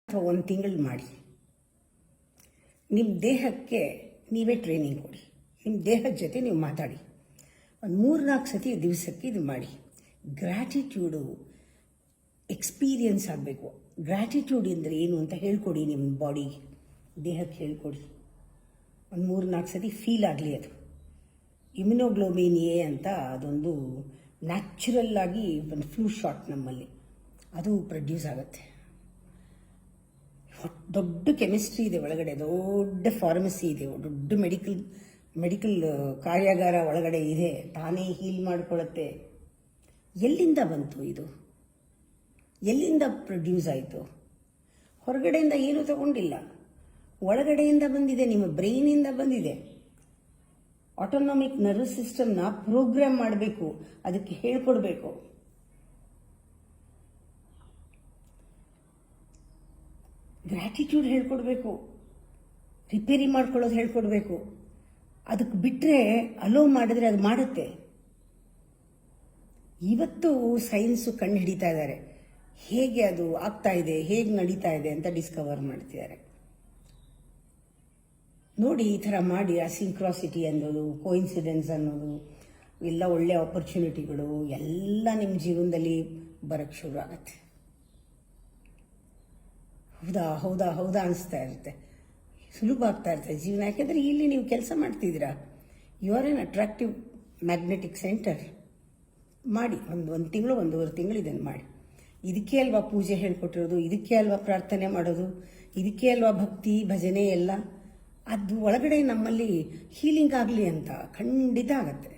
ಅಥವಾ 1 ತಿಂಗಳು ಮಾಡಿ. ನಿಮ್ಮ ದೇಹಕ್ಕೆ ನೀವೇ ಟ್ರೈನಿಂಗ್ ಕೊಡಿ. ನಿಮ್ಮ ದೇಹದ ಜೊತೆ ನೀವು ಮಾತಾಡಿ. ಒಂದು 3-4 ಸತಿ ದಿವಸಕ್ಕೆ ಇದು ಮಾಡಿ. ಗ್ರ್ಯಾಟಿಟ್ಯೂಡು ಎಕ್ಸ್ಪೀರಿಯನ್ಸ್ ಆಗಬೇಕು. ಗ್ರ್ಯಾಟಿಟ್ಯೂಡ್ ಅಂದರೆ ಏನು ಅಂತ ಹೇಳ್ಕೊಡಿ. ನಿಮ್ಮ ಬಾಡಿಗೆ, ದೇಹಕ್ಕೆ ಹೇಳ್ಕೊಡಿ. ಒಂದು 3-4 ಸತಿ ಫೀಲ್ ಆಗಲಿ. ಅದು ಇಮ್ಯುನೋಗ್ಲೋಬಿನ್ ಎ ಅಂತ ಅದೊಂದು ನ್ಯಾಚುರಲ್ ಆಗಿ ಒಂದು ಫ್ಲೂ ಶಾಟ್ ನಮ್ಮಲ್ಲಿ ಅದು ಪ್ರೊಡ್ಯೂಸ್ ಆಗುತ್ತೆ. ದೊಡ್ಡ ಕೆಮಿಸ್ಟ್ರಿ ಇದೆ ಒಳಗಡೆ, ದೊಡ್ಡ ಫಾರ್ಮಸಿ ಇದೆ, ದೊಡ್ಡ ಮೆಡಿಕಲ್ ಕಾರ್ಯಾಗಾರ ಒಳಗಡೆ ಇದೆ. ತಾನೇ ಹೀಲ್ ಮಾಡಿಕೊಳ್ಳುತ್ತೆ. ಎಲ್ಲಿಂದ ಬಂತು ಇದು? ಎಲ್ಲಿಂದ ಪ್ರೊಡ್ಯೂಸ್ ಆಯಿತು? ಹೊರಗಡೆಯಿಂದ ಏನೂ ತಗೊಂಡಿಲ್ಲ, ಒಳಗಡೆಯಿಂದ ಬಂದಿದೆ. ನಿಮ್ಮ ಬ್ರೈನಿಂದ ಬಂದಿದೆ. ಆಟೋನಾಮಿಕ್ ನರ್ವಸ್ ಸಿಸ್ಟಮ್ನ ಪ್ರೋಗ್ರಾಮ್ ಮಾಡಬೇಕು, ಅದಕ್ಕೆ ಹೇಳ್ಕೊಡ್ಬೇಕು. ಗ್ರ್ಯಾಟಿಟ್ಯೂಡ್ ಹೇಳ್ಕೊಡ್ಬೇಕು, ರಿಪೇರಿ ಮಾಡ್ಕೊಳ್ಳೋದು ಹೇಳ್ಕೊಡ್ಬೇಕು. ಅದಕ್ಕೆ ಬಿಟ್ಟರೆ ಅಲೋ ಮಾಡಿದ್ರೆ ಅದು ಮಾಡುತ್ತೆ. ಇವತ್ತು ಸೈನ್ಸು ಕಂಡು ಹಿಡಿತಾ ಇದ್ದಾರೆ, ಹೇಗೆ ಅದು ಆಗ್ತಾ ಇದೆ, ಹೇಗೆ ನಡೀತಾ ಇದೆ ಅಂತ ಡಿಸ್ಕವರ್ ಮಾಡ್ತಿದ್ದಾರೆ. ನೋಡಿ, ಈ ಥರ ಮಾಡಿ ಅಸಿಂಕ್ರಾಸಿಟಿ ಅನ್ನೋದು, ಕೋಇನ್ಸಿಡೆನ್ಸ್ ಅನ್ನೋದು ಎಲ್ಲ ಒಳ್ಳೆ ಆಪರ್ಚುನಿಟಿಗಳು ಎಲ್ಲ ನಿಮ್ಮ ಜೀವನದಲ್ಲಿ ಬರೋಕ್ಕೆ ಶುರು ಆಗುತ್ತೆ. ಹೌದಾ ಹೌದಾ ಹೌದಾ ಅನಿಸ್ತಾ ಇರುತ್ತೆ, ಸುಲಭ ಆಗ್ತಾ ಇರುತ್ತೆ ಜೀವನ. ಯಾಕೆಂದರೆ ಇಲ್ಲಿ ನೀವು ಕೆಲಸ ಮಾಡ್ತಿದ್ದೀರಾ. You are an attractive magnetic centre. ಮಾಡಿ ಒಂದು ತಿಂಗಳು 1.5 ತಿಂಗಳು ಇದನ್ನು ಮಾಡಿ. ಇದಕ್ಕೆ ಅಲ್ವಾ ಪೂಜೆ ಹೇಳ್ಕೊಟ್ಟಿರೋದು, ಇದಕ್ಕೆ ಅಲ್ವಾ ಪ್ರಾರ್ಥನೆ ಮಾಡೋದು, ಇದಕ್ಕೆ ಅಲ್ವಾ ಭಕ್ತಿ ಭಜನೆ ಎಲ್ಲ. ಅದು ಒಳಗಡೆ ನಮ್ಮಲ್ಲಿ ಹೀಲಿಂಗ್ ಆಗಲಿ ಅಂತ ಖಂಡಿತ ಆಗತ್ತೆ.